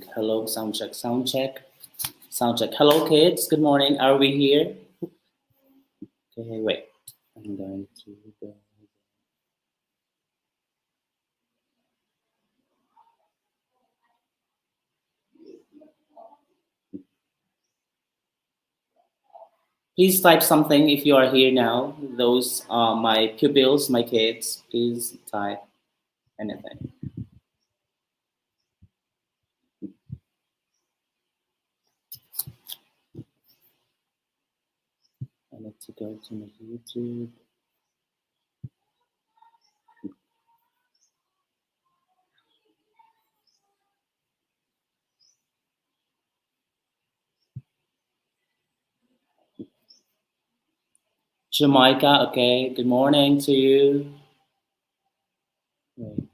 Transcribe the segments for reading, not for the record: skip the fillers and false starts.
Hello, sound check, sound check, sound check. Hello, kids. Good morning. Are we here? Okay, wait. I'm going to go. Please type something if you are here now. Those are my pupils, my kids. Please type anything. I need to go to my YouTube. Jamaica, okay. Good morning to you.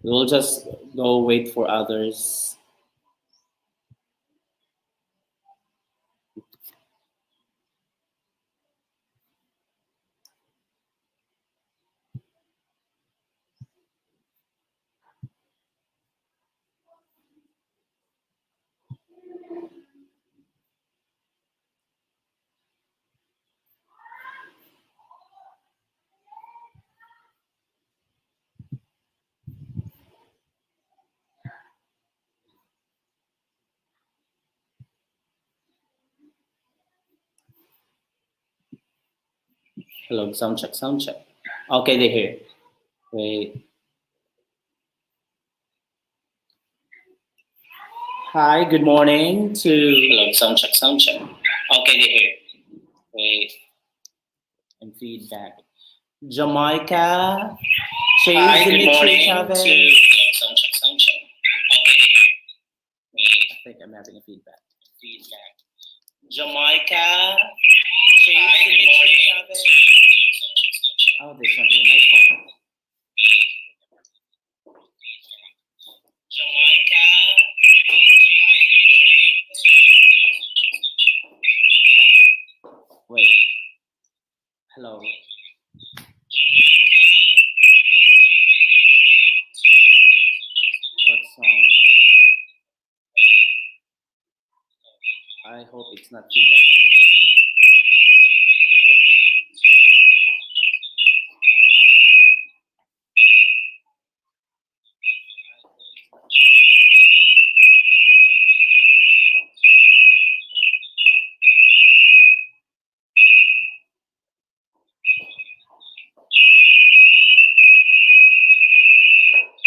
We'll just go wait for others. Hello, sound check, sound check. Okay, they're here. Wait. Hi, good morning to. Hello, sound check, sound check. Okay, they're here. Wait. And feedback. Jamaica. Chase Hi, good Dimitri morning Chavez. to sound check, sound check. Okay. I think I'm having a feedback. Feedback. Jamaica. Chase Hi, good Dimitri morning Chavez. to Oh, there's something in my phone. Jamaica. Wait. Hello. What song? I hope it's not feedback. Wait.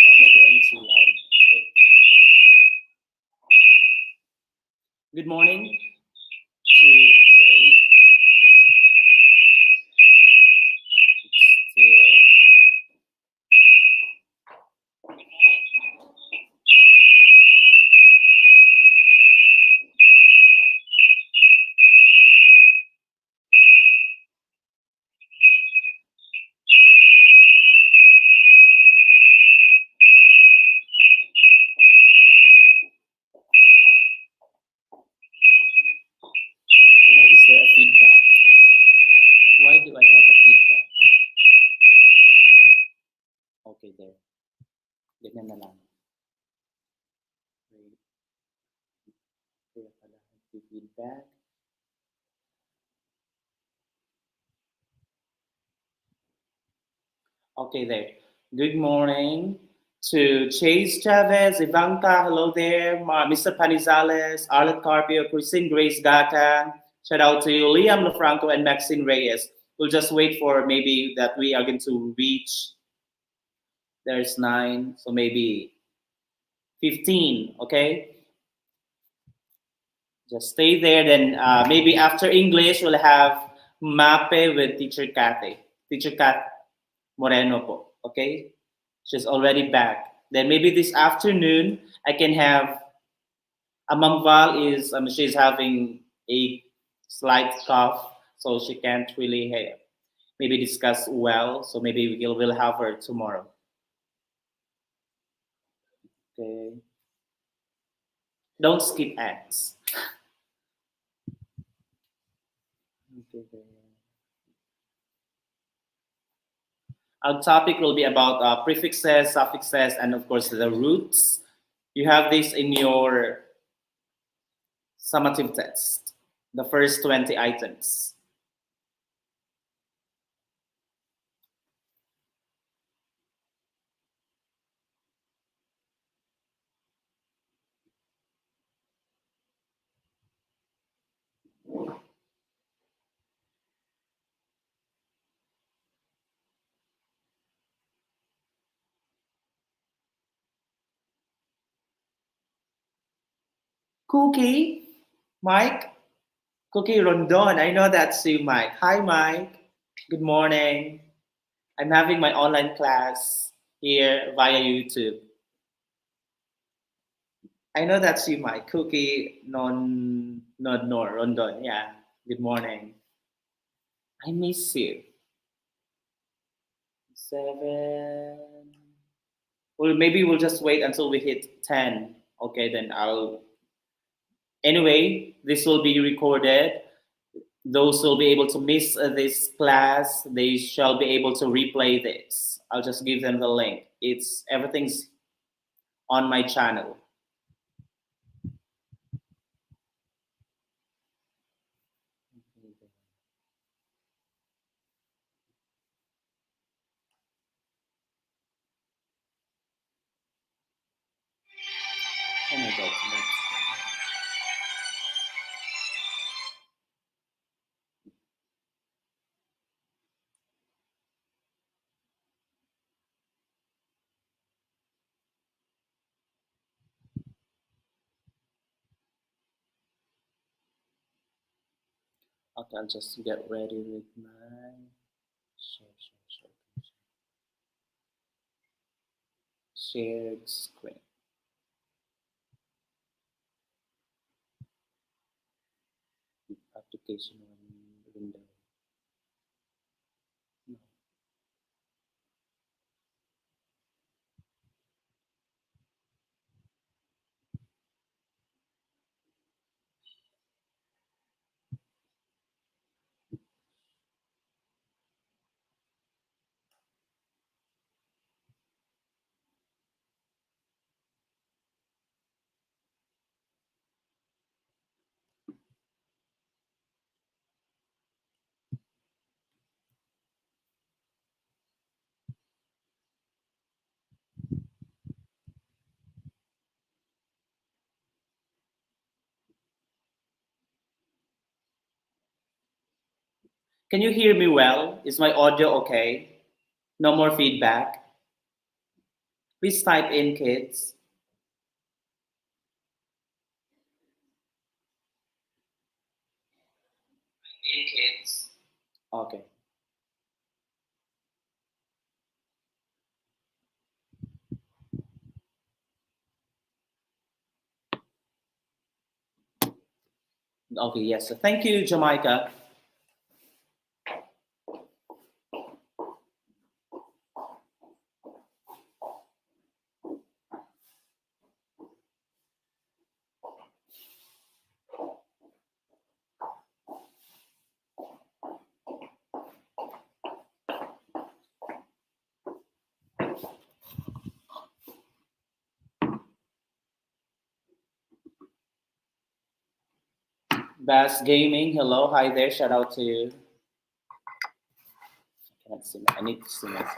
Or maybe I'm too loud. Wait. Good morning to. Wait. It's still. Why is there a feedback? Why do I have a feedback? Okay, there. Ganyan na lang. Wait. Kaya pala feedback. Okay, there. Good morning to Chase Chavez, Ivanka, hello there, Mr. Panizales, Arlet Carpio, Christine Grace Gata. Shout out to you, Liam LaFranco, and Maxine Reyes. We'll just wait for maybe that we are going to reach. There's 9, so maybe 15, okay? Just stay there. Then maybe after English, we'll have MAPE with Teacher Kate. Teacher Kat Moreno po, okay? She's already back. Then maybe this afternoon I can have Amamval is she's having a slight cough, so she can't really maybe discuss well. So maybe we'll have her tomorrow. Okay. Don't skip ads. Okay. Our topic will be about prefixes, suffixes, and of course the roots. You have this in your Summative test. The first 20 items. Cookie, Mike, Cookie Rondon. I know that's you, Mike. Hi, Mike. Good morning. I'm having my online class here via YouTube. I know that's you, Mike. Cookie non nor Rondon. Yeah. Good morning. I miss you. 7. Well, maybe we'll just wait until we hit 10. Okay, then I'll. Anyway, this will be recorded. Those who will be able to miss this class, they shall be able to replay this. I'll just give them the link. It's everything's on my channel. Oh my God. Okay, I'll just get ready with my shared screen. Application window. No. Can you hear me well? Is my audio okay? No more feedback. Please type in, kids. In kids. Okay. Okay, yes. So thank you, Jamaica. Bass Gaming, hello, hi there, shout out to you. I can't see. I need to see myself.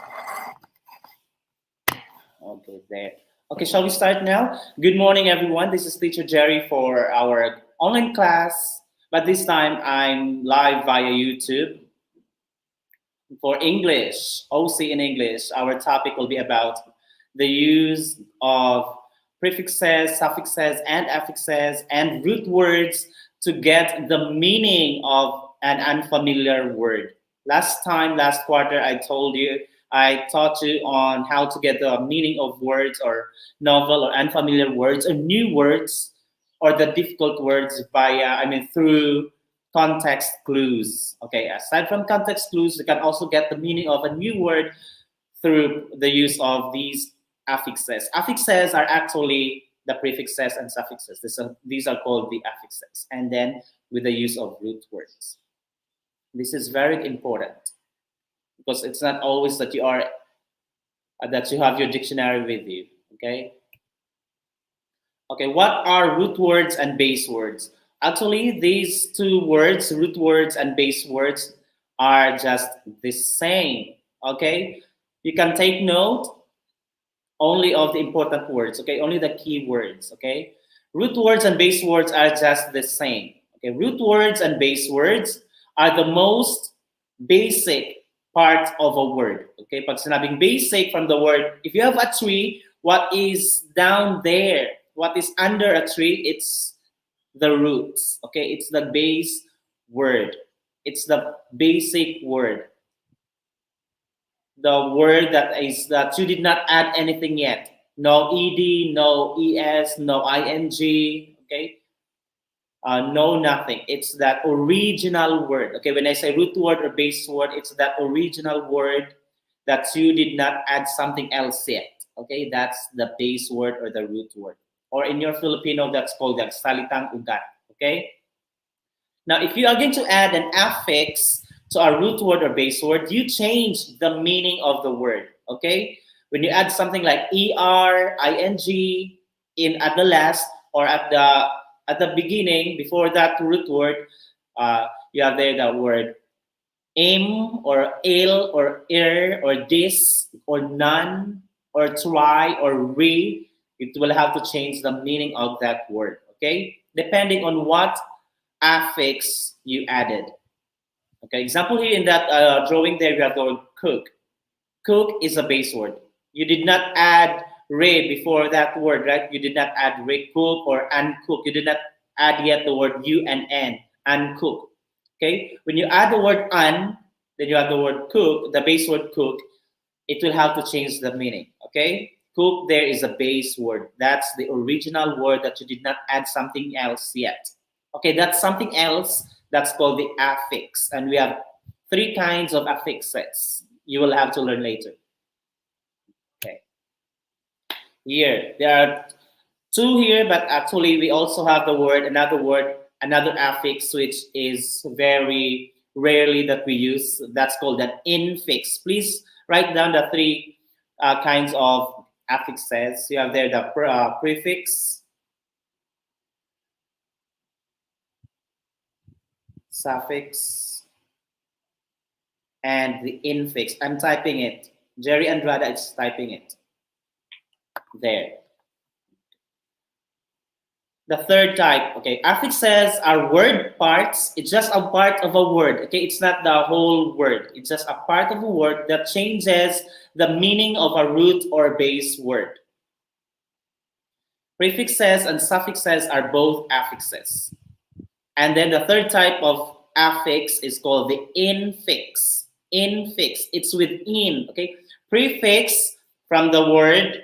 Okay, there. Okay, shall we start now? Good morning, everyone. This is Teacher Jerry for our online class, but this time I'm live via YouTube for English, OC in English. Our topic will be about the use of prefixes, suffixes, and affixes, and root words to get the meaning of an unfamiliar word. Last quarter, I taught you on how to get the meaning of words or novel or unfamiliar words or new words or the difficult words through context clues. Okay, aside from context clues, you can also get the meaning of a new word through the use of these affixes. Affixes are actually the prefixes and suffixes. These are called the affixes. And then with the use of root words. This is very important because it's not always that you have your dictionary with you. Okay. Okay. What are root words and base words? Actually, these two words, root words and base words, are just the same. Okay? You can take note only of the important words, okay? Only the key words, okay? Root words and base words are just the same. Okay, root words and base words are the most basic part of a word. Okay, pag sinabing basic from the word, if you have a tree, what is down there, what is under a tree, it's the roots. Okay, it's the base word. It's the basic word. The word that you did not add anything yet. No ed, no es, no ing. Okay, no nothing. It's that original word. Okay, when I say root word or base word, it's that original word that you did not add something else yet. Okay, that's the base word or the root word. Or in your Filipino, that's called that salitang ugat. Okay. Now, if you are going to add an affix to a root word or base word, you change the meaning of the word. Okay? When you add something like er, ing in at the last or at the beginning before that root word, you have there the word im or il or ir or this or none or try or re. It will have to change the meaning of that word. Okay? Depending on what affix you added. Okay, example here in that drawing there, we have the word cook. Cook is a base word. You did not add re before that word, right? You did not add re cook or uncook. You did not add yet the word u and n, uncook. Okay, when you add the word un, then you have the word cook, the base word cook, it will have to change the meaning. Okay, cook there is a base word. That's the original word that you did not add something else yet. Okay, that's something else that's called the affix. And we have three kinds of affixes. You will have to learn later. Okay. Here, there are two here, but actually we also have the word, another affix, which is very rarely that we use. That's called an infix. Please write down the three kinds of affixes. You have there the prefix, suffix, and the infix. I'm typing it. Jerry Andrada is typing it. There. The third type, okay, affixes are word parts. It's just a part of a word, okay? It's not the whole word. It's just a part of a word that changes the meaning of a root or base word. Prefixes and suffixes are both affixes. And then the third type of affix is called the infix. Infix, it's within, okay? Prefix from the word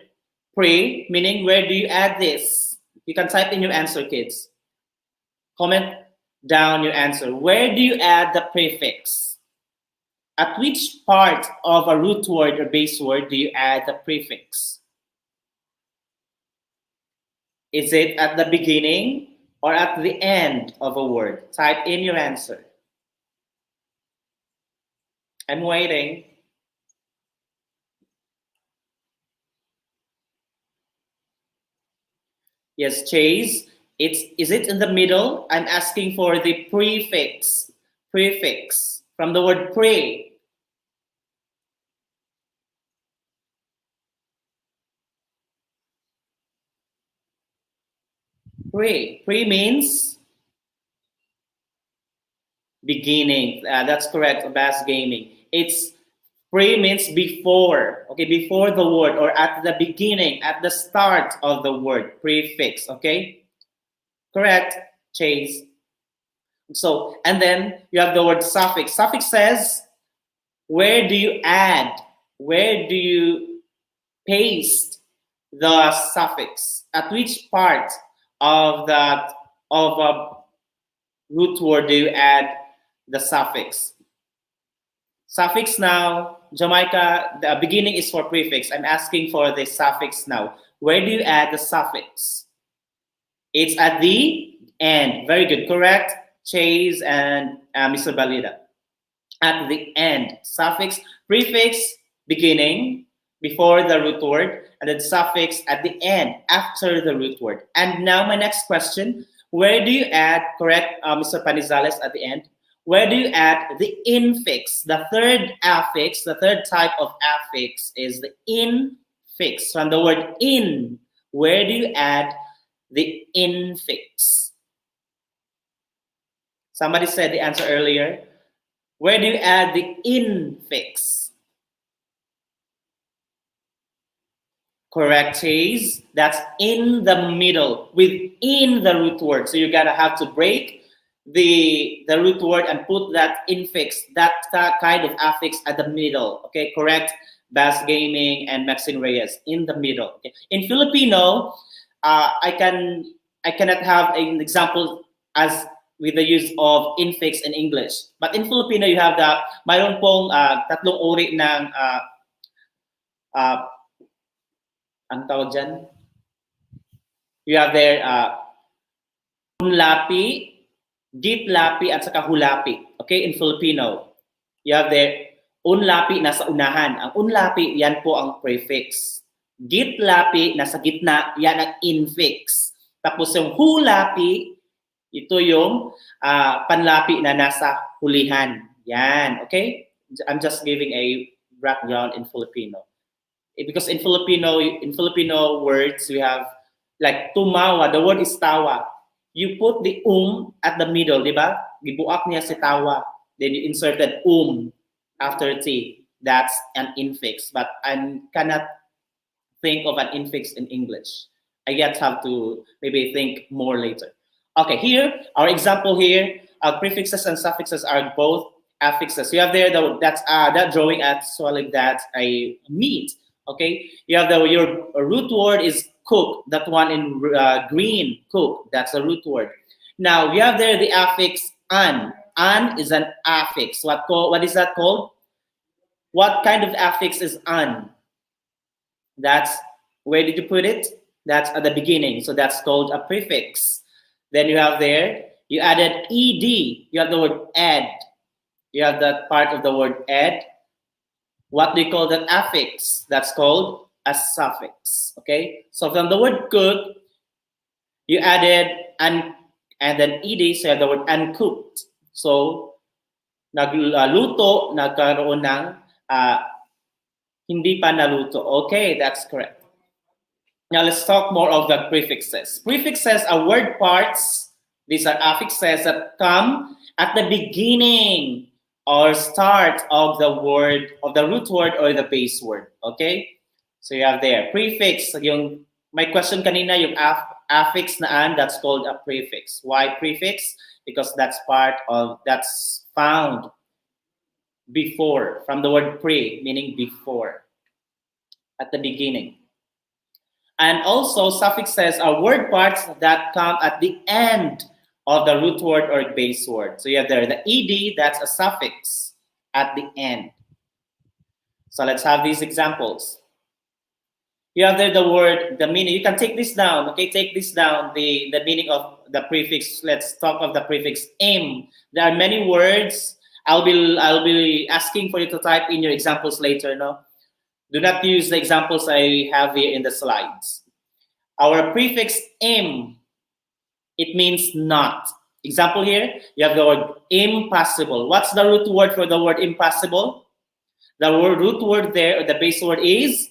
pre, meaning where do you add this? You can type in your answer, kids. Comment down your answer. Where do you add the prefix? At which part of a root word or base word do you add the prefix? Is it at the beginning or at the end of a word? Type in your answer. I'm waiting. Yes, Chase. Is it in the middle? I'm asking for the prefix. Prefix from the word pre. Pre. Pre means beginning. That's correct. Bass Gaming. It's pre means before. Okay, before the word or at the beginning, at the start of the word. Prefix. Okay, correct, Chase. So, and then you have the word suffix. Suffix says, where do you add? Where do you paste the suffix? At which part of that of a root word do you add the suffix? Suffix now, Jamaica, the beginning is for prefix. I'm asking for the suffix now. Where do you add the suffix? It's at the end. Very good. Correct, Chase and Mr. Balida. At the end. Suffix, prefix, beginning, before the root word, and then suffix at the end, after the root word. And now my next question, Where do you add, correct, Mr. Panizales at the end? Where do you add the infix? The third affix, the third type of affix is the infix. From the word in, where do you add the infix? Somebody said the answer earlier. Where do you add the infix? Correct, Chase. That's in the middle, within the root word. So you gotta have to break the root word and put that infix, that kind of affix at the middle. Okay, correct. Bass Gaming and Maxine Reyes in the middle. Okay. In Filipino, I cannot have an example as with the use of infix in English. But in Filipino, you have the mayroon pong tatlong uri ng uh, ang tawag dyan? You have there unlapi, gitlapi, at saka hulapi. Okay, in Filipino. You have there unlapi nasa unahan. Ang unlapi, yan po ang prefix. Gitlapi nasa gitna, yan ang infix. Tapos yung hulapi, ito yung panlapi na nasa hulihan. Yan, okay? I'm just giving a background in Filipino. Because in Filipino words, we have like tumawa. The word is tawa. You put the at the middle, di ba? Gibuak niya si tawa. Then you inserted after T. That's an infix. But I cannot think of an infix in English. I yet have to maybe think more later. Okay, here, our example here, prefixes and suffixes are both affixes. You have there that drawing actually that's a meat. Okay, you have your root word is cook. That one in green, cook. That's a root word. Now you have there the affix an. An is an affix. What is that called? What kind of affix is an? That's where did you put it? That's at the beginning. So that's called a prefix. Then you have there, you added ed. You have the word ed. You have that part of the word ed. What do you call that affix? That's called a suffix. Okay? So from the word cook, you added and then ed, so you have the word uncooked. So, nagluto, nagkaroon ng hindi pa naluto. Okay, that's correct. Now let's talk more of the prefixes. Prefixes are word parts. These are affixes that come at the beginning or start of the word, of the root word or the base word. Okay? So you have there, prefix. Yung, my question kanina, yung affix na an, that's called a prefix. Why prefix? Because that's found before, from the word pre, meaning before, at the beginning. And also suffixes are word parts that come at the end of the root word or base word. So you have there the ed, that's a suffix at the end. So let's have these examples. You have there the word, the meaning. You can take this down, okay? Take this down, the meaning of the prefix. Let's talk of the prefix im. There are many words. I'll be asking for you to type in your examples later, no? Do not use the examples I have here in the slides. Our prefix im, it means not. Example here, you have the word impossible. What's the root word for the word impossible? The root word there, or the base word is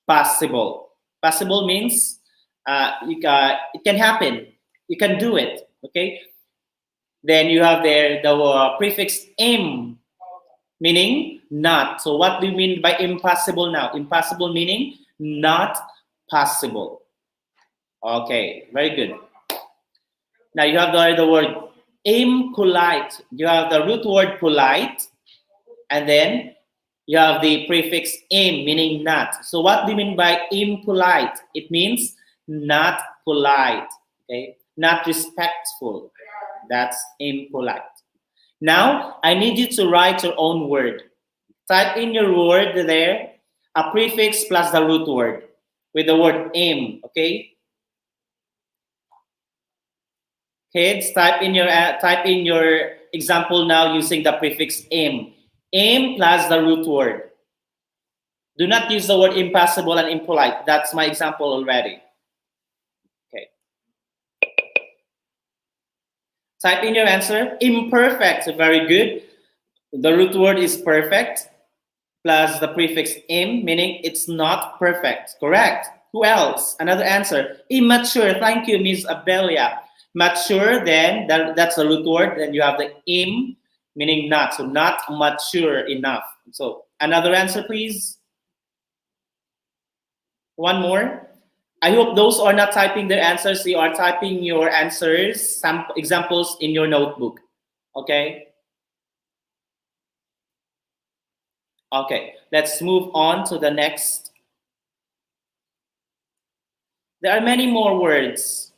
possible. Possible means it can happen. You can do it. Okay. Then you have there the prefix im, meaning not. So what do you mean by impossible now? Impossible meaning not possible. Okay, very good. Now you have the word impolite. You have the root word polite, and then you have the prefix im, meaning not. So what do you mean by impolite? It means not polite, okay? Not respectful. That's impolite. Now, I need you to write your own word. Type in your word there, a prefix plus the root word with the word im, okay? Kids, type in your example now using the prefix im. Im plus the root word. Do not use the word impossible and impolite. That's my example already. Okay. Type in your answer. Imperfect. So very good. The root word is perfect plus the prefix im, meaning it's not perfect. Correct. Who else? Another answer. Immature. Thank you, Miss Abelia. Mature, then that's the root word. Then you have the im, meaning not. So not mature enough. So another answer, please. One more. I hope those are not typing their answers. You are typing your answers, some examples in your notebook. Okay? Okay, let's move on to the next. There are many more words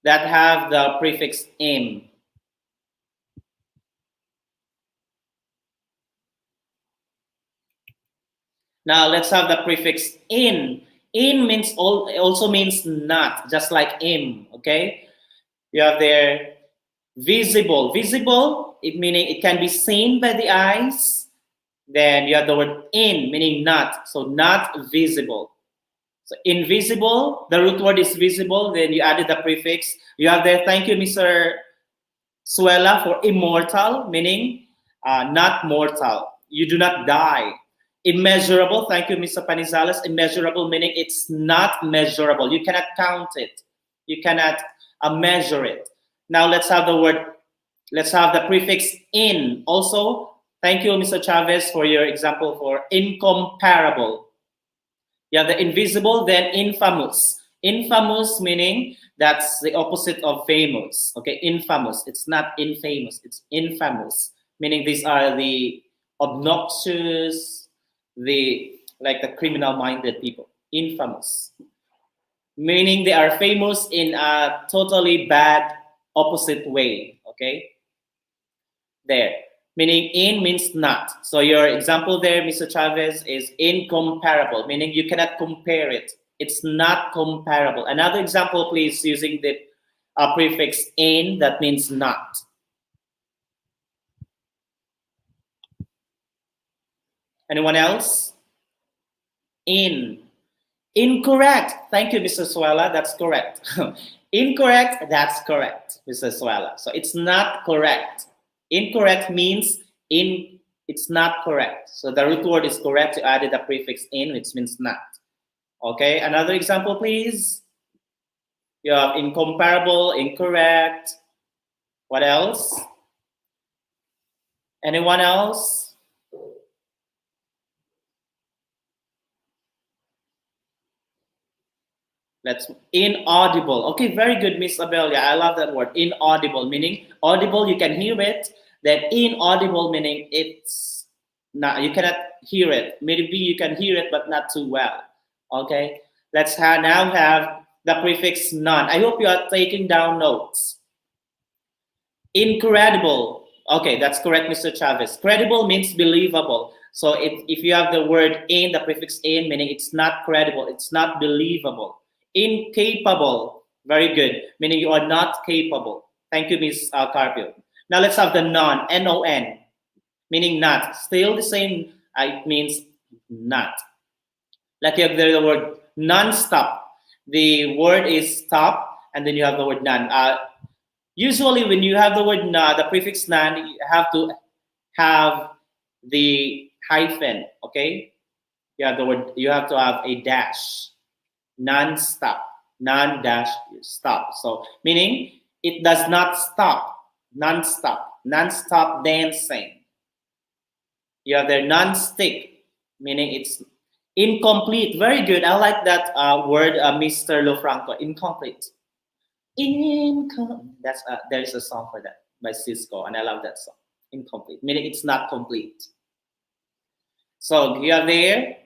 that have the prefix im. Now let's have the prefix in. In means also means not, just like im. Okay, you have there visible. Visible, it meaning it can be seen by the eyes. Then you have the word in, meaning not, so not visible. So invisible, the root word is visible. Then you added the prefix. You have there. Thank you, Mr. Suela, for immortal, meaning not mortal. You do not die. Immeasurable, thank you, Mr. Panizales. Immeasurable meaning it's not measurable. You cannot count it. You cannot measure it. Now let's have the prefix in. Also, thank you, Mr. Chavez, for your example for incomparable. You have the invisible, then infamous. Infamous meaning that's the opposite of famous. Okay, infamous. It's not infamous, it's infamous. Meaning these are the obnoxious, the criminal-minded people. Infamous. Meaning they are famous in a totally bad opposite way. Okay? There. Meaning in means not. So your example there, Mr. Chavez, is incomparable, meaning you cannot compare it. It's not comparable. Another example, please, using the prefix in, that means not. Anyone else? In. Incorrect. Thank you, Mr. Suela. That's correct. Incorrect. That's correct, Mr. Suela. So it's not correct. Incorrect means it's not correct. So the root word is correct. You added a prefix in, which means not. Okay, another example, please. You have incomparable, incorrect. What else? Anyone else? Let's inaudible. Okay, very good, Miss Abelia. I love that word. Inaudible, meaning audible, you can hear it. Then inaudible meaning it's not, you cannot hear it. Maybe you can hear it, but not too well. Okay, let's now have the prefix non. I hope you are taking down notes. Incredible. Okay, that's correct, Mr. Chavez. Credible means believable. So if you have the word in, the prefix in, meaning it's not credible, it's not believable. Incapable, very good, meaning you are not capable. Thank you, Ms. Carpio. Now let's have the non, N-O-N, meaning not. Still the same, it means not. Like you have the word non-stop. The word is stop, and then you have the word non. Usually when you have the word non, the prefix non, you have to have the hyphen, okay? You have the word, you have to have a dash. Non-stop, non-dash, stop. So meaning it does not stop, non-stop, non-stop dancing. You have the non-stick, meaning it's incomplete. Very good. I like that word, Mr. Lofranco. Incomplete. That's there is a song for that by Cisco, and I love that song. Incomplete, meaning it's not complete. So you are there.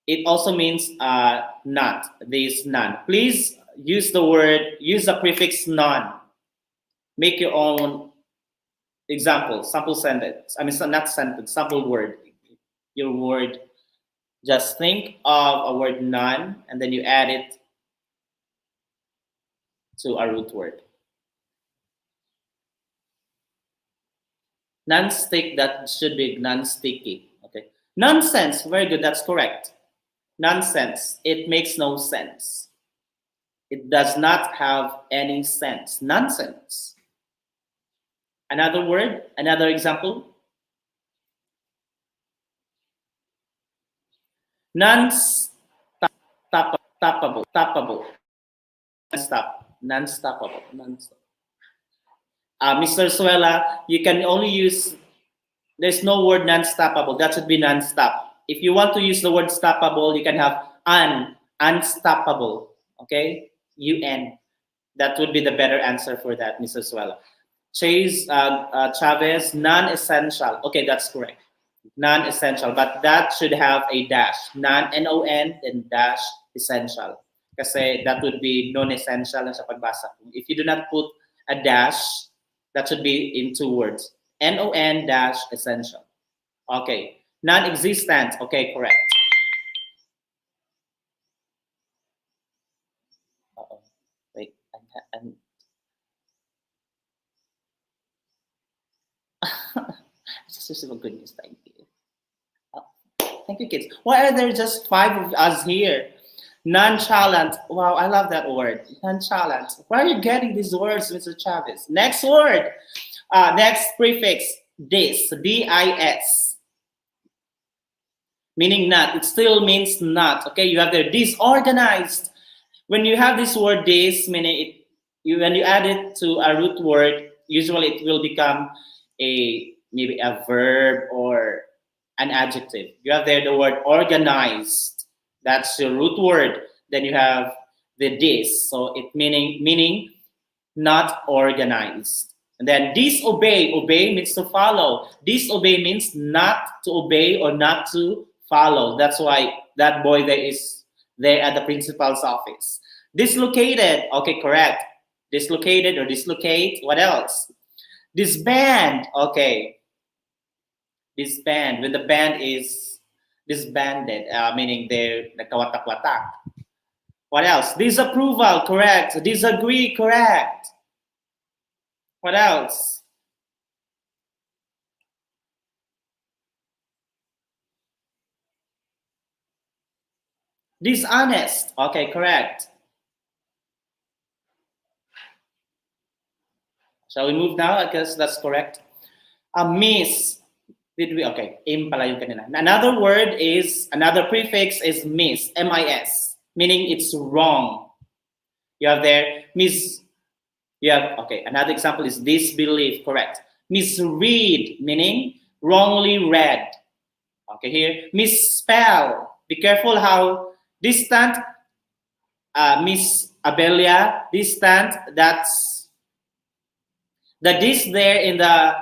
It also means not. This none. Please use the prefix non. Make your own example, sample sentence. I mean, not sentence, sample word. Your word. Just think of a word none, and then you add it to a root word. Non-stick, that should be non-sticky. Okay. Nonsense, very good, that's correct. Nonsense, it makes no sense. It does not have any sense. Nonsense. Another word, another example. Non-stoppable. Non-stoppable. Non-stop. Mr. Suela, you can only use, there's no word non-stoppable. That should be non-stop. If you want to use the word stoppable, you can have unstoppable. Okay? UN. That would be the better answer for that, Mr. Suela. Chase Chavez, non-essential. Okay, that's correct. Non-essential, but that should have a dash. Non, then dash essential. Kasi that would be non-essential na sa pagbasa. If you do not put a dash, that should be in two words. Non dash essential. Okay. Non-existent. Okay, correct. Uh-oh. Wait. Just receive a good news. Thank you. Thank you, kids. Why are there just five of us here? Nonchalant. Wow, I love that word. Nonchalant. Where are you getting these words, Mr. Chavez? Next word. Next prefix. Dis. D-I-S. Meaning not. It still means not. Okay, you have the disorganized. When you have this word dis, meaning when you add it to a root word, usually it will become maybe a verb or an adjective. You have there the word organized. That's your root word. Then you have the dis. So it meaning not organized. And then disobey. Obey means to follow. Disobey means not to obey or not to follow. That's why that boy there is there at the principal's office. Dislocated. Okay, correct. Dislocated or dislocate. What else? Disband. Okay. Disband. When the band is disbanded, meaning they're nagkawatak-watak. What else? Disapproval. Correct. Disagree. Correct. What else? Dishonest. Okay, correct. Shall we move now? I guess that's correct. Miss. Did we? Okay. Aim pala yung kanina. Another word is, another prefix is miss. M-I-S. Meaning it's wrong. You have there, miss. You have, okay. Another example is disbelief. Correct. Misread. Meaning wrongly read. Okay, here. Misspell. Be careful how distant, Miss Abelia, distant, that's the dis there in the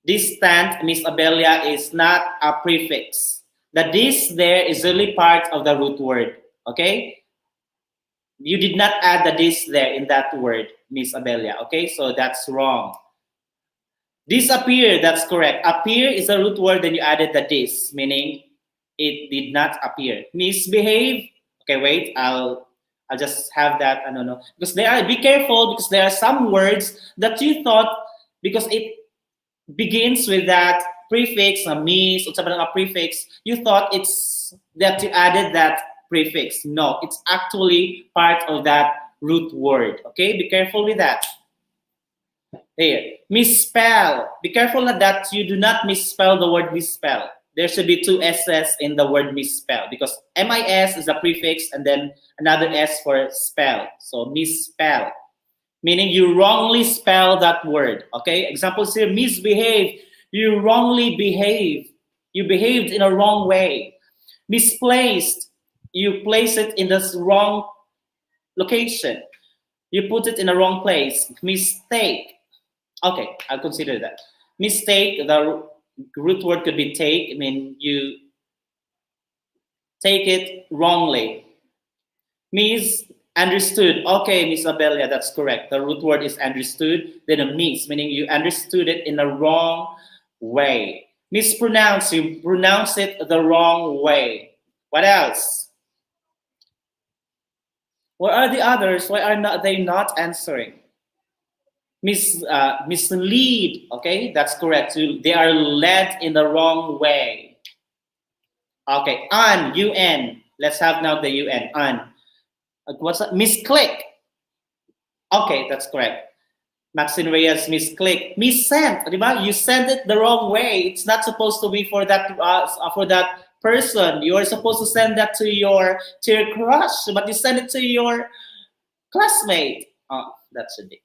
distant, Miss Abelia, is not a prefix. The dis there is really part of the root word. Okay? You did not add the dis there in that word, Miss Abelia. Okay? So that's wrong. Disappear, that's correct. Appear is a root word, then you added the dis, meaning it did not appear. Misbehave. Okay, wait. I'll just have that. I don't know, because there are. Be careful, because there are some words that you thought, because it begins with that prefix, a mis, or something, a prefix. You thought it's that you added that prefix. No, it's actually part of that root word. Okay, be careful with that. Here, misspell. Be careful that you do not misspell the word misspell. There should be two S's in the word misspell, because MIS is a prefix and then another S for spell. So misspell, meaning you wrongly spell that word. Okay, examples here: misbehave. You wrongly behave. You behaved in a wrong way. Misplaced. You place it in the wrong location. You put it in the wrong place. Mistake. Okay, I'll consider that. Mistake, the root word could be take. I mean, you take it wrongly. Misunderstood. Okay, Miss Abelia, that's correct. The root word is understood. Then a mis, meaning you understood it in the wrong way. Mispronounce, you pronounce it the wrong way. What else? Where are the others? Why are they not answering? Mislead. Okay, that's correct. So they are led in the wrong way. Okay, un. Let's have now the un. What's that? Misclick. Okay, that's correct. Maxine Reyes misclick. Missent, di ba? You send it the wrong way. It's not supposed to be for that person. You're supposed to send that to your crush, but you send it to your classmate. Oh, that should be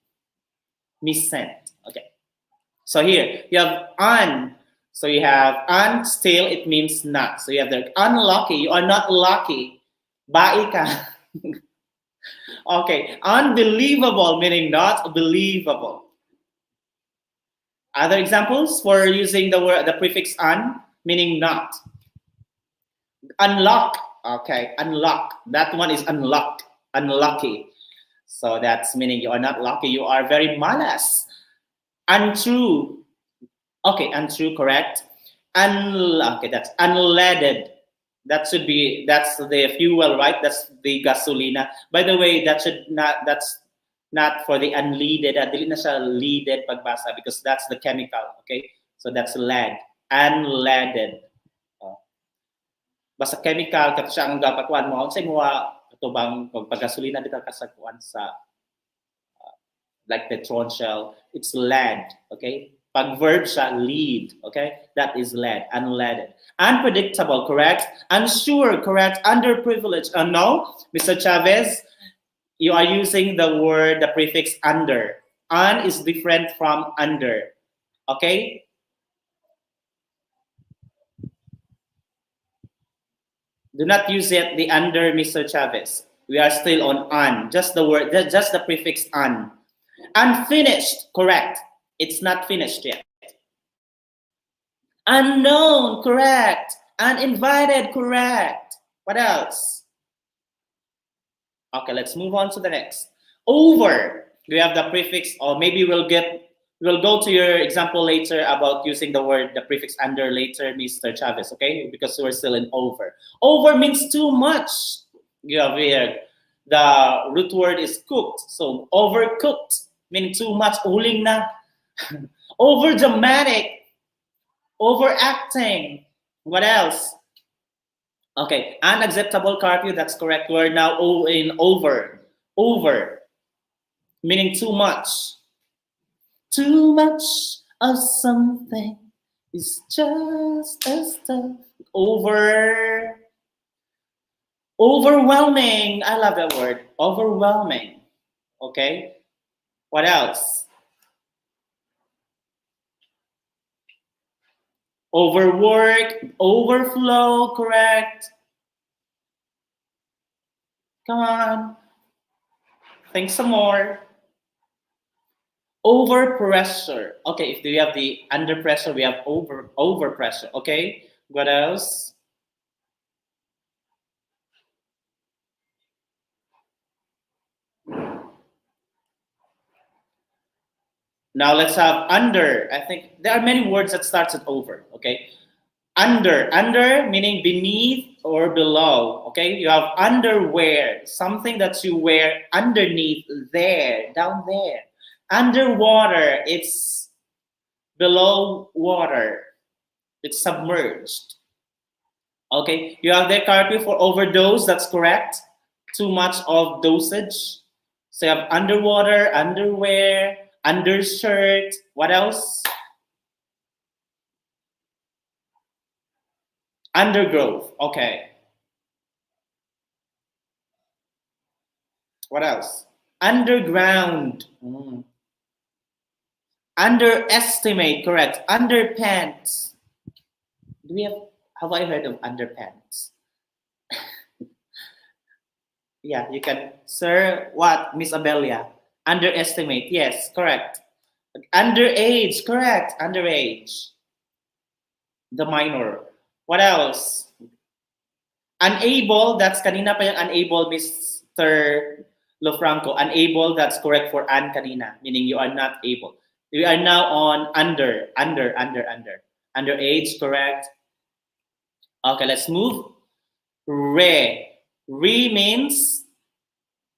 missent. Okay. So here you have un. So you have un still, it means not. So you have the unlucky. You are not lucky. Bai ka. Okay. Unbelievable meaning not believable. Other examples for using the prefix un meaning not. Unlock. Okay. Unlock. That one is unlocked. Unlucky. So that's meaning you are not lucky. You are very malas. Untrue. Okay, untrue, correct. Okay, that's unleaded. That's the fuel, right? That's the gasolina. By the way, that's not for the unleaded. Dili na siya leaded pagbasa because that's the chemical, okay? So that's lead. Unleaded. Oh. Basta chemical kat siya ang dapat mo. Sa mo katubang paggasolina dito kasakuan sa like Petron shell, it's lead, okay? Pag verb siya, lead, okay? That is lead, unleaded. Unpredictable, correct? Unsure, correct? Underprivileged, no? Mr. Chavez, you are using the prefix under. Un is different from under, okay? Do not use it, the under, Mr. Chavez. We are still on un, just the prefix un. Unfinished, correct? It's not finished yet. Unknown, correct. Uninvited, correct. What else? Okay, let's move on to the next. Over. We have the prefix, or maybe we'll go to your example later about using the prefix under later, Mr. Chavez, okay? Because we're still in over. Over means too much. You have here, the root word is cooked. So overcooked, meaning too much, uling na. Over dramatic, overacting. What else? Okay, unacceptable curfew, that's correct. We're now in over. Over, meaning too much. Too much of something is just a stuff. Overwhelming. I love that word. Overwhelming. Okay. What else? Overwork, overflow, correct. Come on. Think some more. Overpressure. Okay, if we have the under pressure, we have overpressure. Okay, what else? Now let's have under. I think there are many words that starts with over. Okay, under meaning beneath or below. Okay, you have underwear, something that you wear underneath there, down there. Underwater, it's below water. It's submerged. Okay, you have the curfew for overdose. That's correct. Too much of dosage. So you have underwater, underwear, undershirt. What else? Undergrowth. Okay. What else? Underground. Underestimate. Correct. Underpants. Have I heard of underpants? Yeah, you can. Sir, what? Miss Abelia. Underestimate. Yes, correct. Underage. Correct. Underage. The minor. What else? Unable. That's kanina pa yung unable, Mr. Lofranco. Unable. That's correct for an kanina, meaning you are not able. We are now on under. Underage. Correct. Okay, let's move. Re. Re means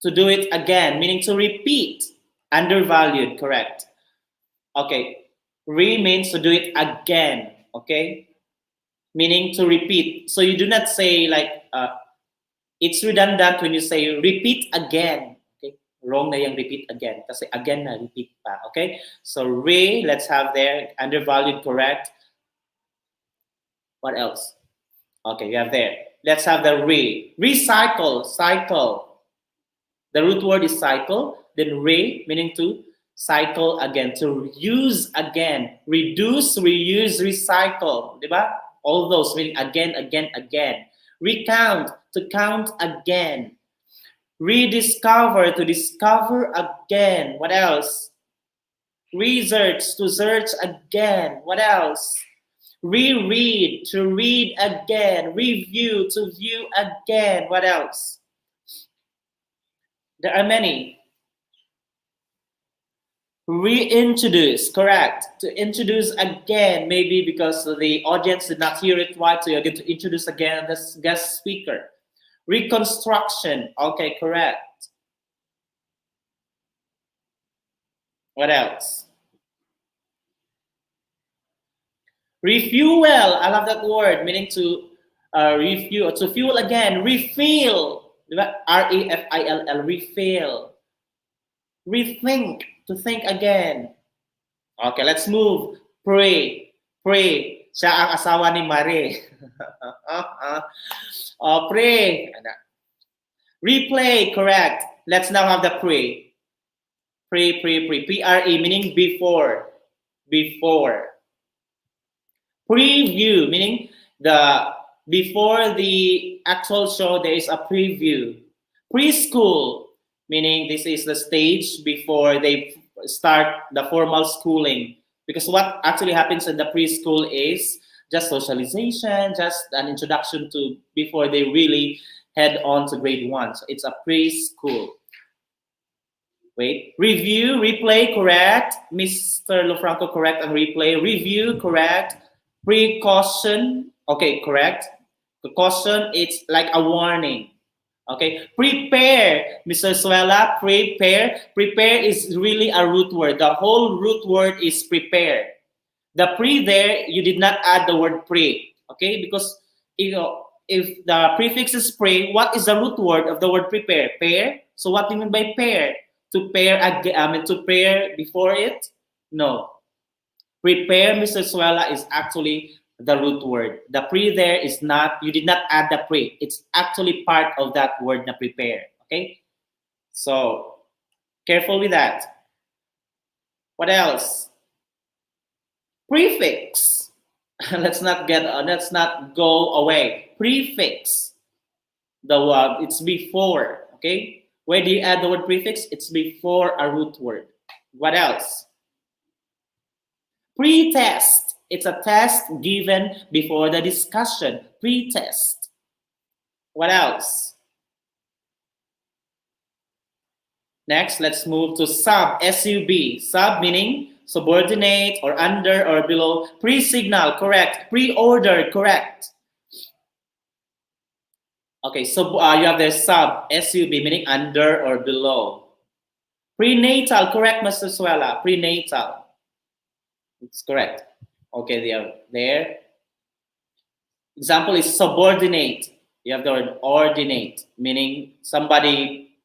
to do it again, meaning to repeat. Undervalued, correct. Okay. Re means to do it again, okay? Meaning to repeat. So you do not say like It's redundant when you say repeat again. Okay? Wrong na yung repeat again. Kasi again na repeat pa. Okay? So re, let's have there. Undervalued, correct. What else? Okay, we have there. Let's have the re. Recycle, cycle. The root word is cycle. Then re, meaning to cycle again, to use again. Reduce, reuse, recycle. Diba? All those meaning again, again, again. Recount, to count again. Rediscover, to discover again. What else? Research, to search again. What else? Reread, to read again. Review, to view again. What else? There are many. Reintroduce, correct. To introduce again, maybe because the audience did not hear it right, so you're going to introduce again this guest speaker. Reconstruction, okay, correct. What else? Refuel, I love that word, meaning to refuel, to fuel again. Refill, R-E-F-I-L-L, refill. Rethink, to think again. Okay, let's move. Pray, pray. Siya ang asawa ni Mare. Pray. Replay, correct. Let's now have the pray. Pray, pray, pray. P-R-E, meaning before. Before. Preview, meaning before the actual show, there is a preview. Preschool, meaning this is the stage before they start the formal schooling. Because what actually happens in the preschool is just socialization, just an introduction to before they really head on to grade 1. So it's a preschool. Wait, review, replay, correct. Mr. Lofranco, correct on replay. Review, correct. Precaution, okay, correct. Precaution, it's like a warning. Okay, prepare, Mr. Suela, prepare. Prepare is really a root word. The whole root word is prepare. The pre there, you did not add the word pre. Okay, because if the prefix is pre, what is the root word of the word prepare? Pair. So what do you mean by pair? To pair again, to pair before it? No. Prepare, Mr. Suela, is actually the root word. The pre there is not, you did not add the pre. It's actually part of that word na prepare. Okay? So, careful with that. What else? Prefix. let's not go away. Prefix. The word, it's before. Okay? Where do you add the word prefix? It's before a root word. What else? Pre-test. It's a test given before the discussion. Pre-test. What else? Next, let's move to sub. S-U-B. Sub meaning subordinate or under or below. Pre-signal, correct. Pre-order, correct. Okay, so you have the sub. S-U-B meaning under or below. Prenatal, correct, Mr. Suela. Prenatal. It's correct. Okay, they are there. Example is subordinate. You have the word ordinate, meaning somebody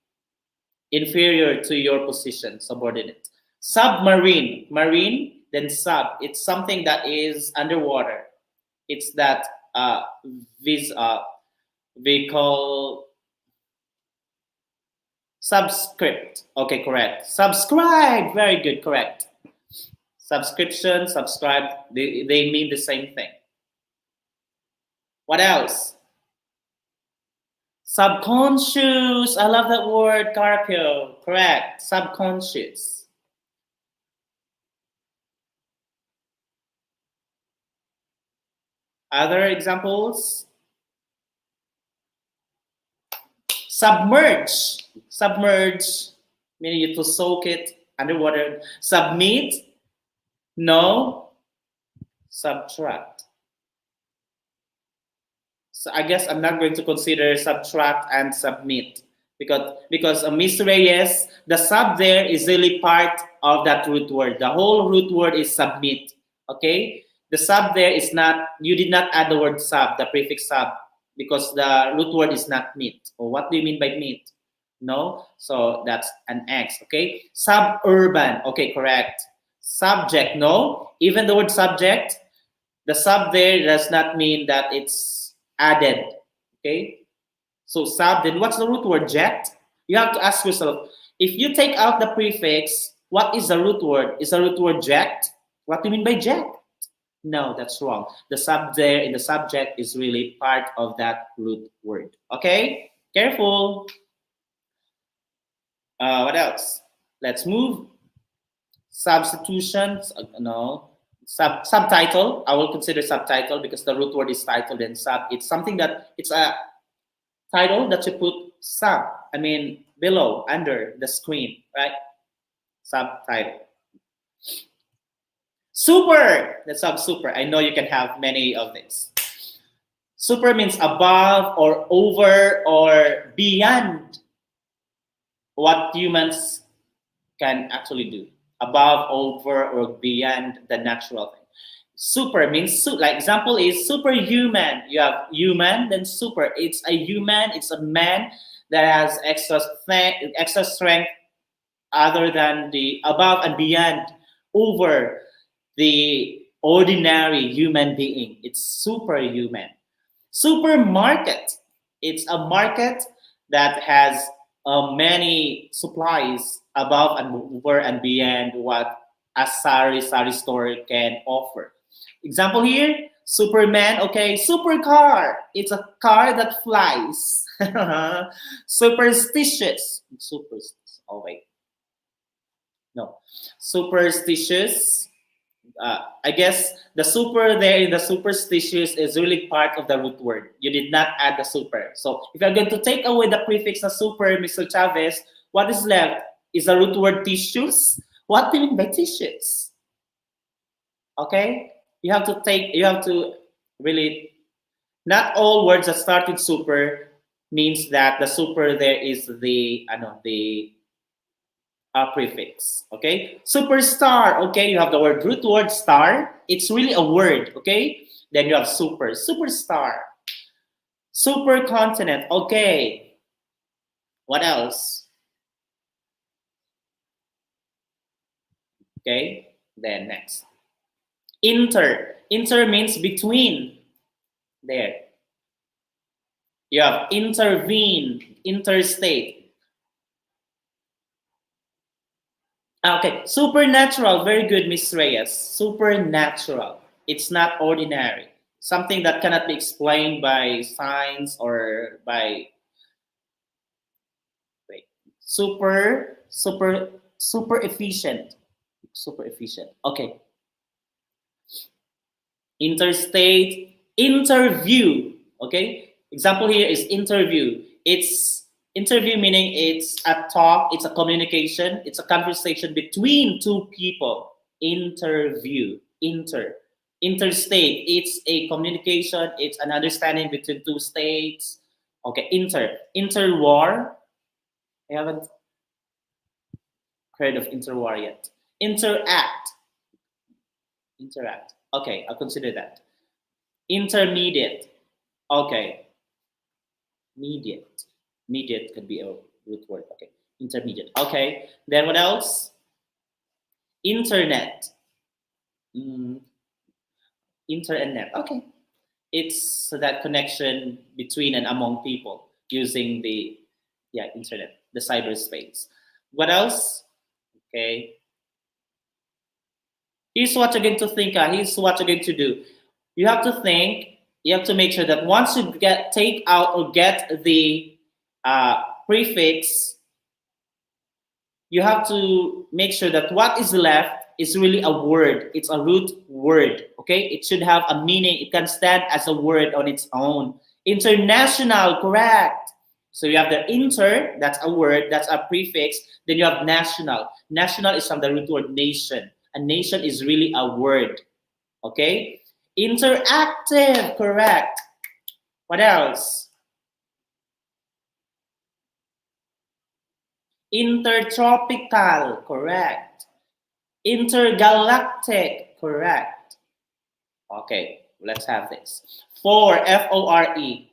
inferior to your position, subordinate. Submarine, marine, then sub. It's something that is underwater. It's that vehicle subscript. Okay, correct. Subscribe, very good, correct. Subscription, subscribe, they mean the same thing. What else? Subconscious, I love that word, Carpio, correct. Subconscious. Other examples? Submerge, submerge, meaning you to soak it underwater. Submit, no. Subtract. So I guess I'm not going to consider subtract and submit because Miss Reyes, the sub there is really part of that root word. The whole root word is submit. Okay, the sub there is not. You did not add the word sub, the prefix sub. because the root word is not meat. Or what do you mean by meat? No, so that's an X. Okay, suburban. Okay, correct. Subject, no. Even the word subject, the sub there does not mean that it's added. Okay, so sub, then what's the root word? Jet. You have to ask yourself, if you take out the prefix, what is the root word? Is the root word jet? What do you mean by jet? No, that's wrong. The sub there in the subject is really part of that root word. Okay, careful. What else? Let's move. Substitutions. No. Subtitle. I will consider subtitle because the root word is title and sub. It's something that it's a title that you put sub. I mean below, under the screen, right? Subtitle. Super. The sub super. I know you can have many of these. Super means above or over or beyond what humans can actually do. Above, over, or beyond the natural thing. Super means, like example is superhuman. You have human, then super. It's a human, it's a man that has extra strength other than the above and beyond over the ordinary human being. It's superhuman. Supermarket. It's a market that has many supplies above and over and beyond what a sari store can offer. Example here, Superman. Okay, supercar. It's a car that flies. Superstitious. Superstitious. Oh wait, no. Superstitious. I guess the super there in the superstitious is really part of the root word. You did not add the super. So if you're going to take away the prefix na super, Mr. Chavez, what is left? Is the root word tissues? What do you mean by tissues? Okay? You have to really, not all words that start with super means that the super there is the prefix. Okay, superstar. Okay, you have the root word star. It's really a word. Okay, then you have superstar, supercontinent. Okay, what else? Okay, then next, inter means between. There you have intervene, interstate. Okay, supernatural. Very good, Miss Reyes. Supernatural. It's not ordinary. Something that cannot be explained by science or by super efficient. Super efficient. Okay. Interstate, interview. Okay. Example here is interview. It's interview meaning it's a talk, it's a communication, it's a conversation between two people. Interview, interstate, it's a communication, it's an understanding between two states. Okay, interwar. I haven't heard of interwar yet. Interact. Okay, I'll consider that. Intermediate. Okay. Mediate could be a root word. Okay. Intermediate. Okay. Then what else? Internet. Internet. Okay. It's that connection between and among people using the internet, the cyberspace. What else? Okay. Here's what you're going to think. Here's what you're going to do. You have to think. You have to make sure that once you take out or get the prefix, you have to make sure that what is left is really a word. It's a root word. Okay, it should have a meaning. It can stand as a word on its own. International, correct. So you have the inter, that's a word, that's a prefix. Then you have national. National is from the root word nation. A nation is really a word. Okay. Interactive, correct. What else? Intertropical, correct. Intergalactic, correct. Okay, let's have this. For, F-O-R-E.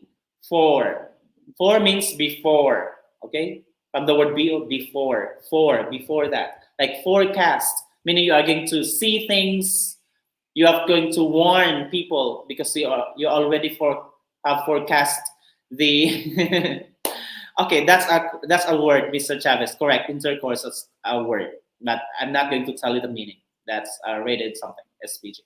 For. For means before. Okay? From the word be, before. For, before that. Like forecast, meaning you are going to see things. You are going to warn people because you already have forecast the. Okay, that's a word, Mr. Chavez. Correct. Intercourse is a word, but I'm not going to tell you the meaning. That's rated something. SPG.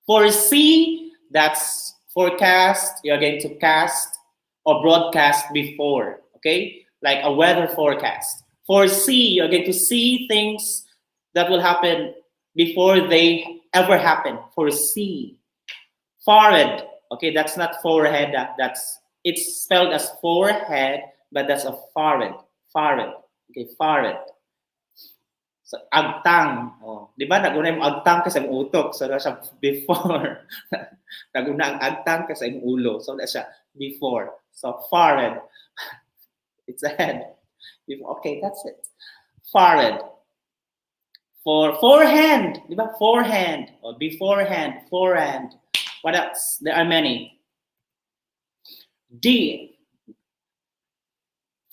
Foresee, that's forecast. You're going to cast or broadcast before, okay? Like a weather forecast. Foresee, you're going to see things that will happen before they ever happen. Foresee. Forehead, okay, that's not forehead. It's spelled as forehead, but that's a forehead. Forehead, okay, forehead. So, agtang. Oh, di ba naguna yung agtang kasi ang utok. So, na siya before. Naguna ang agtang kasi ang ulo. So, na siya before. So, forehead. It's a head. Okay, that's it. Forehead. For forehand. Di ba? Forehand. Or beforehand. Forehand. What else? There are many. D.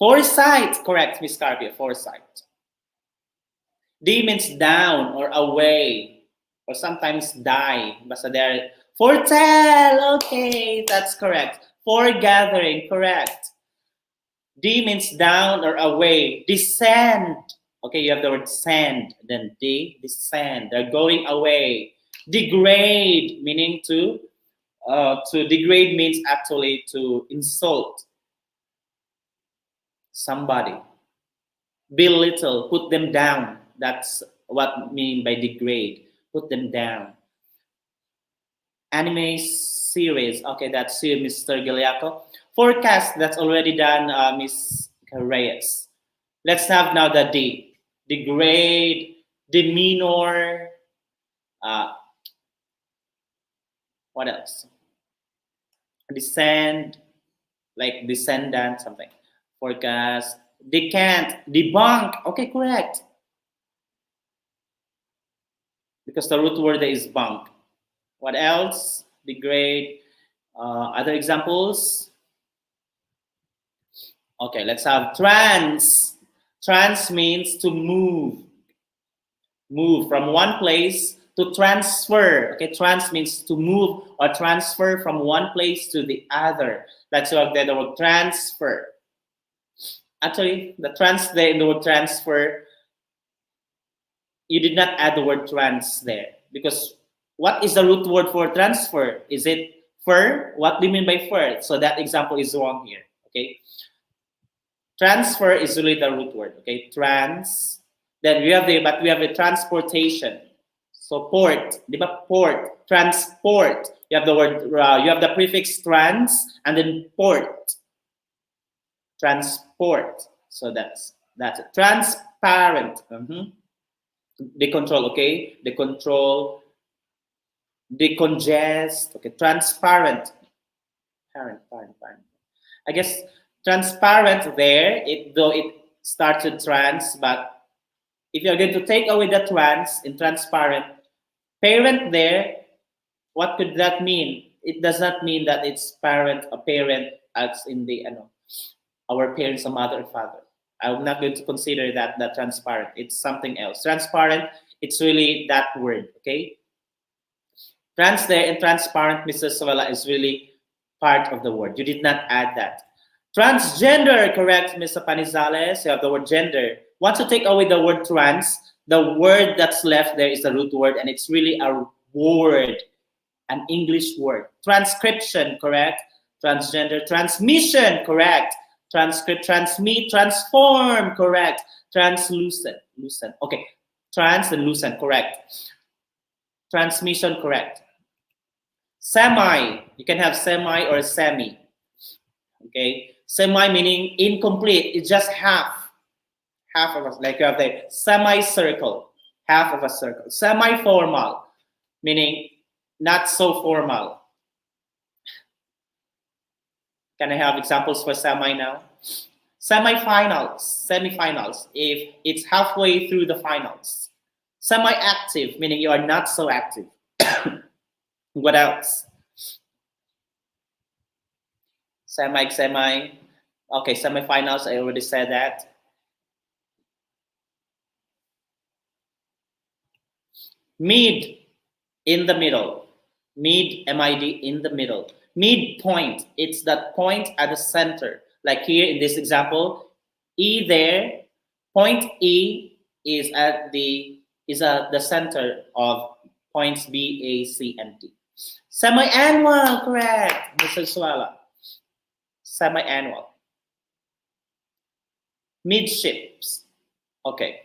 Foresight. Correct, Miss Carpio. Foresight. D means down or away or sometimes die. Basta there. Foretell. Okay, that's correct. Foregathering. Correct. D means down or away. Descend. Okay, you have the word send. Then D, descend. They're going away. Degrade, meaning to degrade means actually to insult somebody. Belittle, put them down. That's what I mean by degrade. Put them down. Anime series. Okay, that's you, Mr. Giliaco. Forecast, that's already done, Miss Reyes. Let's have now the D. Degrade, demeanor. What else? Descend, like descendant, something. Forecast. Decant, debunk. Okay, correct. Because the root word is bunk. What else? Degrade. Other examples? Okay, let's have trans. Trans means to move. Move from one place to transfer. Okay, trans means to move or transfer from one place to the other. That's why the word transfer. Actually, the trans there in the word transfer, you did not add the word trans there because what is the root word for transfer? Is it fur? What do you mean by fur? So that example is wrong here. Okay, transfer is really the root word. Okay, trans. Then we have a transportation. So port, di ba? Port, transport. You have the word. You have the prefix trans and then port. Transport. So that's it. Transparent. They control, okay? They control, they congest, okay? Transparent. Parent. I guess transparent there, though it started trans, but if you're going to take away the trans in transparent, parent there, what could that mean? It does not mean that it's parent, a parent as in the, our parents, a mother and father. I'm not going to consider that transparent. It's something else. Transparent, it's really that word, okay? Trans there and transparent, Mrs. Savella, is really part of the word. You did not add that. Transgender, correct, Mr. Panizales. You have the word gender. Once you take away the word trans, the word that's left there is the root word, and it's really a word, an English word. Transcription, correct? Transgender. Transmission, correct? Transcript, transmit, transform, correct. Translucent, lucent. Okay, trans and lucent, correct. Transmission, correct. Semi, you can have semi or semi. Okay, semi meaning incomplete. It's just half of a, like you have the semicircle, half of a circle. Semi-formal, meaning not so formal. Can I have examples for semi now? Semifinals, if it's halfway through the finals. Semi-active, meaning you are not so active. What else? Semi. Okay, semifinals, I already said that. Mid, in the middle. Mid, MID, in the middle. Midpoint, it's that point at the center. Like here in this example, E there, point E is at the center of points B, A, C, and D. Semi-annual, correct, Mr. Swala. Semi-annual. Midships. Okay.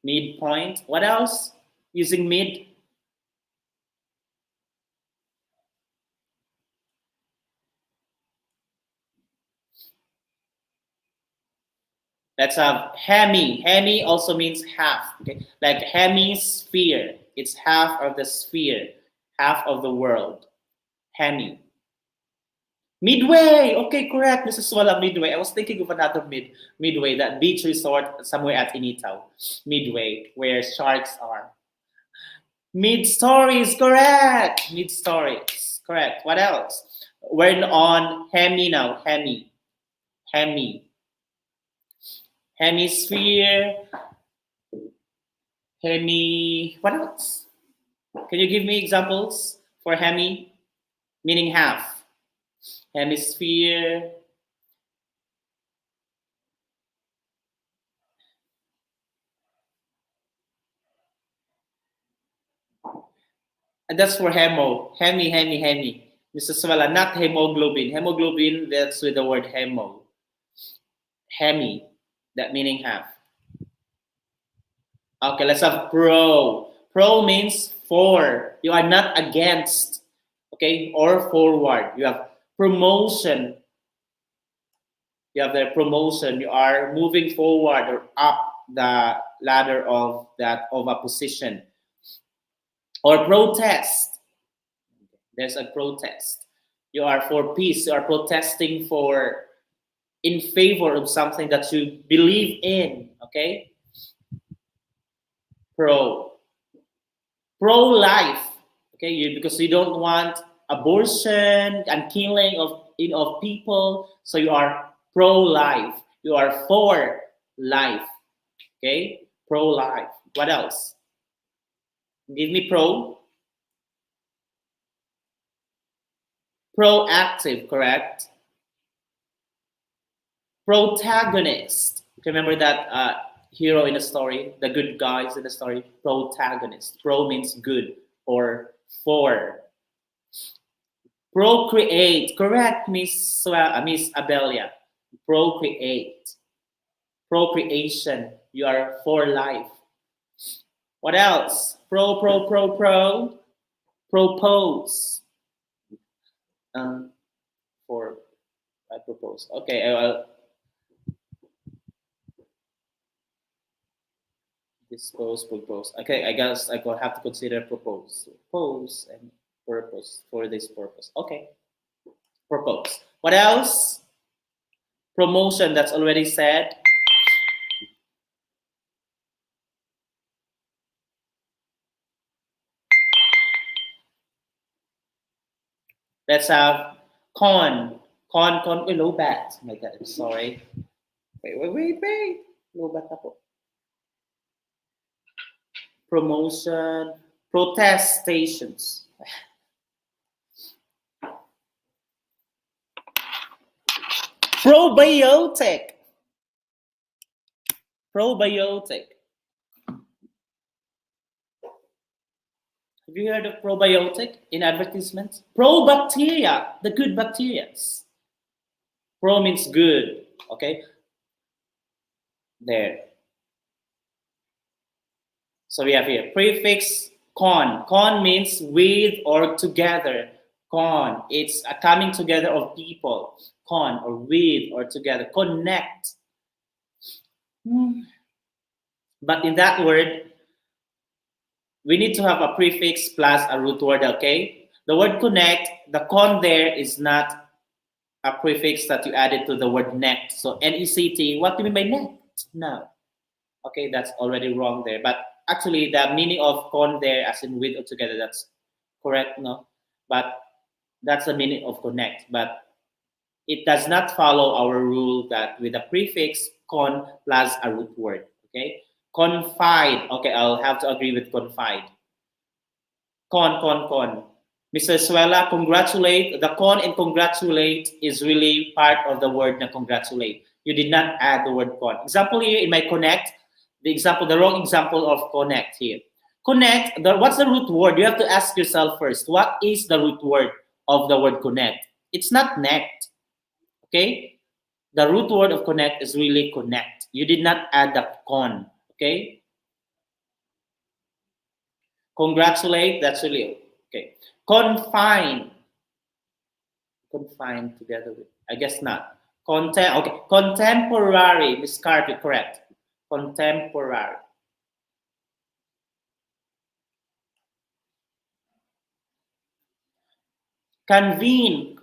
Midpoint. What else? Using mid. Let's have hemi. Hemi also means half. Okay, like hemisphere. It's half of the sphere, half of the world. Hemi. Midway. Okay, correct, Mrs. Wala. Midway. I was thinking of another midway, that beach resort somewhere at Initaw. Midway, where sharks are. Mid stories. Correct. Mid stories. Correct. What else? We're on hemi now. Hemi. Hemisphere. What else? Can you give me examples for hemi? Meaning half. Hemisphere. And that's for hemo. Hemi. Mrs. Wala, not hemoglobin. Hemoglobin, that's with the word hemo. Hemi, that meaning half. Okay, let's have pro. Pro means for. You are not against. Okay, or forward. You have promotion. You have the promotion. You are moving forward or up the ladder of a position. Or protest. There's a protest. You are for peace. You are protesting for in favor of something that you believe in. Okay. Pro-life. Okay, because you don't want abortion and killing of people, so you are pro-life. You are for life. Okay, pro-life. What else? Give me pro. Proactive, correct. Protagonist. Remember that hero in the story, the good guys in the story? Protagonist. Pro means good or for. Procreate. Correct, Miss Abelia. Procreate. Procreation. You are for life. What else? Pro. Propose. For I propose. Okay. Propose. Okay, I guess I will have to consider propose. Propose and purpose for this purpose. Okay. Propose. What else? Promotion, that's already said. Let's have con. Low bat. Oh my God, I'm sorry. Wait. Low bat na po. Promotion. Protestations. Probiotic. Have you heard of probiotic in advertisements? Probacteria, the good bacteria. Pro means good. Okay. There. So we have here prefix con. Con means with or together. Con. It's a coming together of people. Con or with or together. Connect. But in that word, we need to have a prefix plus a root word, okay? The word connect, the con there is not a prefix that you added to the word nect. So N-E-C-T, what do you mean by nect? No. Okay, that's already wrong there. But actually the meaning of con there as in with or together, that's correct, no? But that's the meaning of connect. But it does not follow our rule that with a prefix con plus a root word. Okay, confide. Okay, I'll have to agree with confide. Con. Mr. Suela, congratulate. The con in congratulate is really part of the word na congratulate. You did not add the word con. Example here in my connect, the wrong example of connect here. Connect, what's the root word? You have to ask yourself first, what is the root word of the word connect? It's not nect. Okay? The root word of connect is really connect. You did not add the con. Okay? Congratulate, that's really okay. Confine. Confine together with, I guess not. Okay. Contemporary, Miss Carpet, correct. Contemporary. Convene.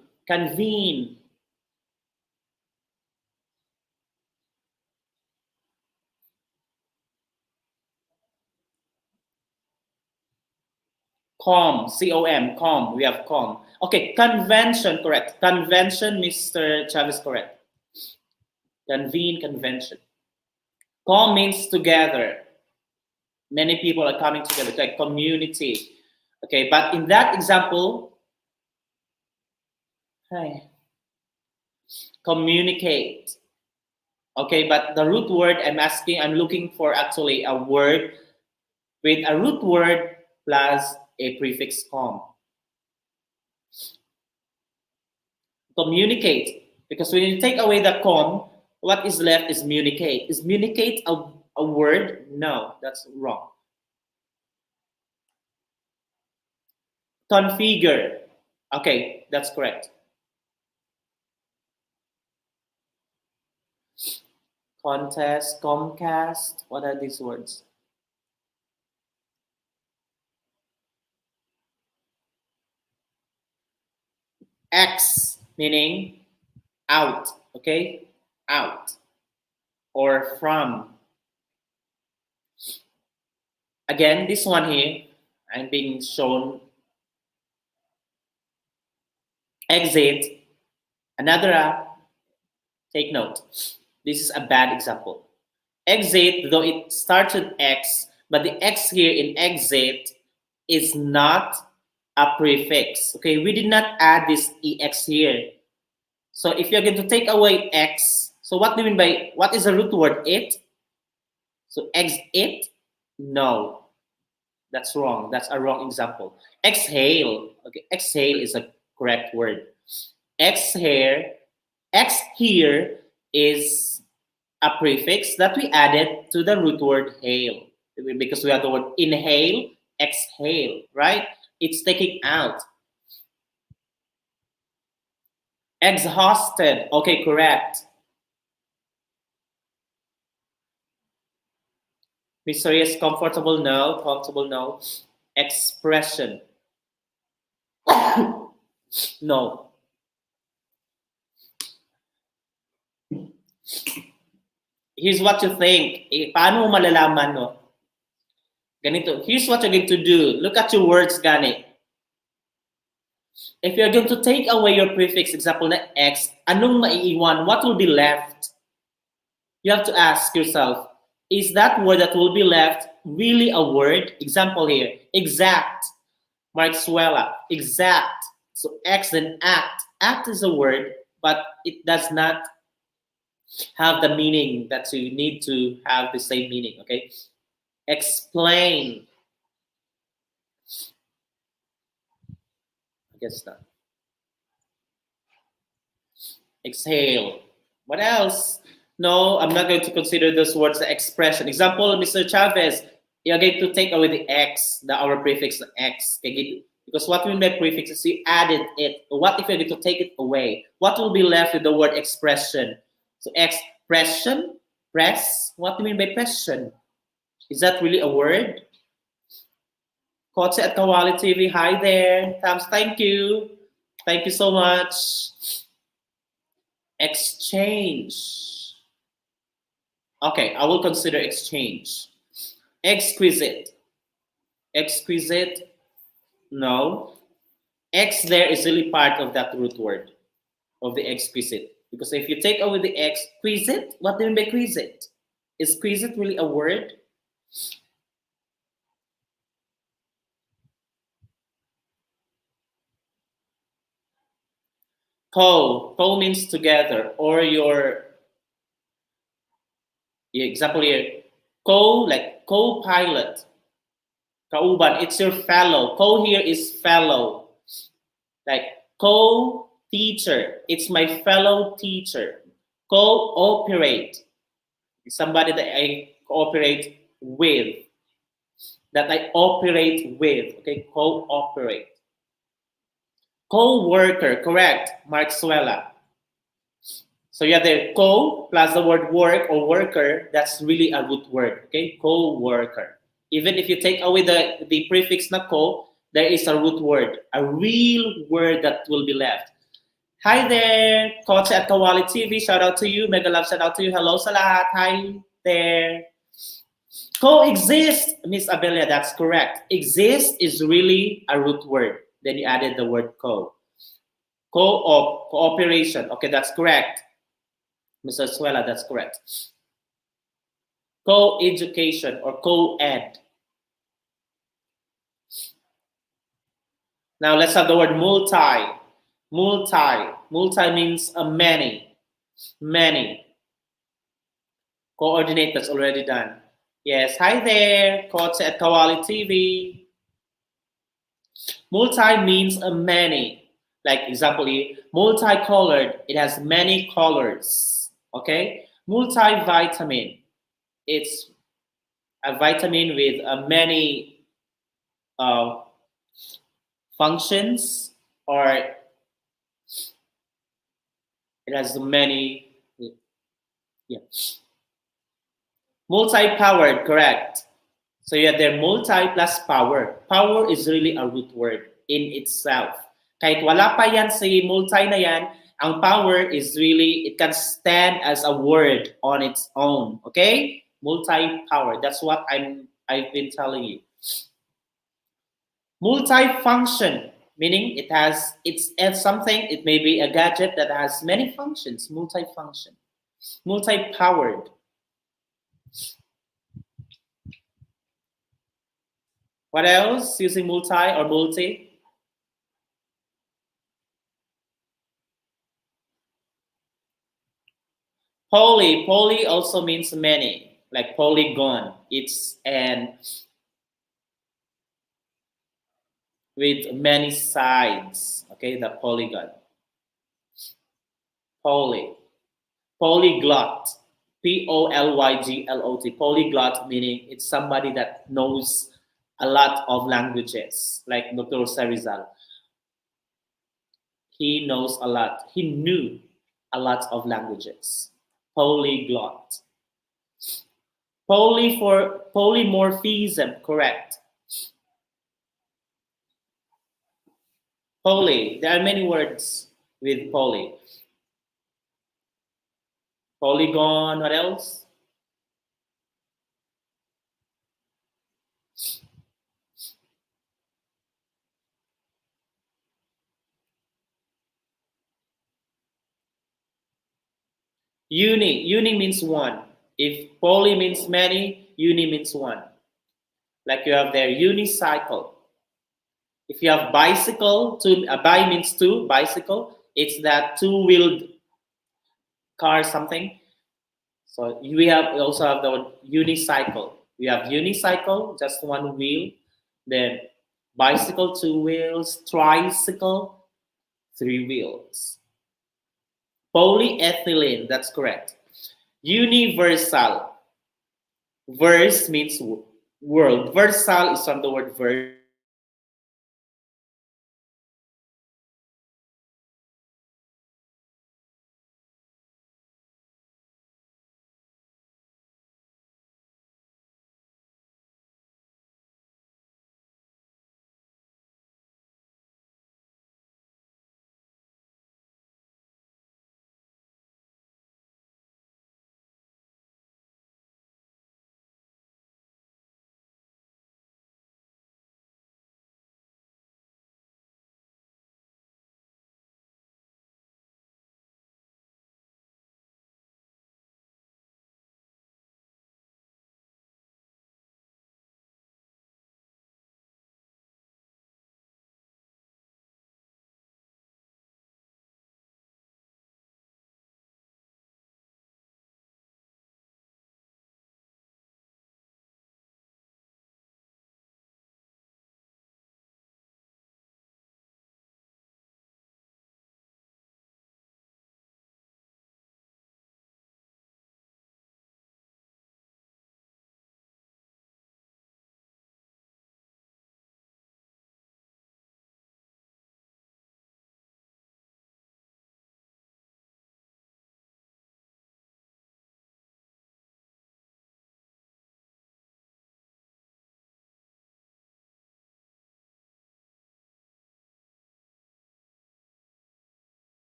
com, we have com. Okay, convention, correct. Convention, Mr. Chavez, correct. Convention. Com means together. Many people are coming together, like community. Okay, but in that example, communicate. Okay, but the root word I'm looking for actually a word with a root word plus a prefix com. Communicate. Because when you take away the com, what is left is communicate. Is communicate a word? No, that's wrong. Configure. Okay, that's correct. Contest, Comcast. What are these words? X meaning out. Okay, out or from. Again, this one here, I'm being shown exit. Another app, take note. This is a bad example. Exit, though it starts with X, but the X here in exit is not a prefix. Okay, we did not add this EX here. So if you're going to take away X, so what do you mean by, what is the root word? It? So exit? No, that's wrong. That's a wrong example. Exhale. Okay, exhale is a correct word. Exhale, X here is a prefix that we added to the root word hail. Because we have the word inhale, exhale, right? It's taking out. Exhausted. Okay, correct. Mysterious, comfortable, no. Comfortable, no. Expression. No. Here's what you think. Paano mo malalaman, no? Ganito. Here's what you're going to do. Look at your words, gani. If you're going to take away your prefix, example na X, anong maiiwan? What will be left? You have to ask yourself, is that word that will be left really a word? Example here, exact. Marxuela, exact. So X then act. Act is a word, but it does not have the meaning that you need to have the same meaning, okay? Explain. I guess not. Exhale. What else? No, I'm not going to consider those words the expression. Example, Mr. Chavez, you're going to take away the X, our prefix X. Because what we mean by prefix is you added it. What if you're going to take it away? What will be left with the word expression? So expression, press. What do you mean by pression? Is that really a word? Kotse at Kawali TV, hi there. Tams, thank you. Thank you so much. Exchange. Okay, I will consider exchange. Exquisite. Exquisite. No. X there is really part of that root word of the exquisite. Because if you take away the exquisite, what do you mean by exquisite? Is exquisite really a word? Co means together, or your example here, like co-pilot, kauban, it's your fellow. Co here is fellow, like co-teacher, it's my fellow teacher. Cooperate, somebody that I cooperate with, that I operate with. Okay, cooperate. Co-worker, correct, Marzuela. So you have the co plus the word work or worker, that's really a root word, okay? Co-worker. Even if you take away the prefix na co, there is a root word, a real word that will be left. Hi there, Coach at Kawali TV, shout out to you. Mega love shout out to you. Hello sa lahat. Hi there. Coexist, Miss Abelia, that's correct. Exist is really a root word. Then you added the word co. Co-op, cooperation. Okay, that's correct. Mr. Suela, that's correct. Co-education or co-ed. Now let's have the word multi. Multi. Multi means a many. Many. Coordinate, that's already done. Yes, hi there, Coach at Kawali TV. Multi means a many. Like example here, multicolored, it has many colors. Okay? Multivitamin, it's a vitamin with many functions, or it has many, yeah. Multi-powered, correct. So you have there multi plus power. Power is really a root word in itself. Kahit wala pa yan si multi na yan, ang power is really, it can stand as a word on its own. Okay? Multi-power. That's what I've been telling you. Multi-function, meaning it's something, it may be a gadget that has many functions. Multi-function. Multi-powered. What else using multi or multi? Poly also means many, like polygon. It's an with many sides. Okay, the polygon. Polyglot. Polyglot. Polyglot meaning it's somebody that knows a lot of languages, like Dr. Sarizal. He knows a lot. He knew a lot of languages. Polyglot. For polymorphism, correct. Poly, there are many words with poly. Polygon, what else? Uni means one. If poly means many, uni means one. Like you have there unicycle. If you have bicycle, bi means two, bicycle, it's that two-wheeled car something. So we also have the word unicycle. We have unicycle, just one wheel. Then bicycle, two wheels. Tricycle, three wheels. Polyethylene, that's correct. Universal. Verse means world. Versal is from the word verse.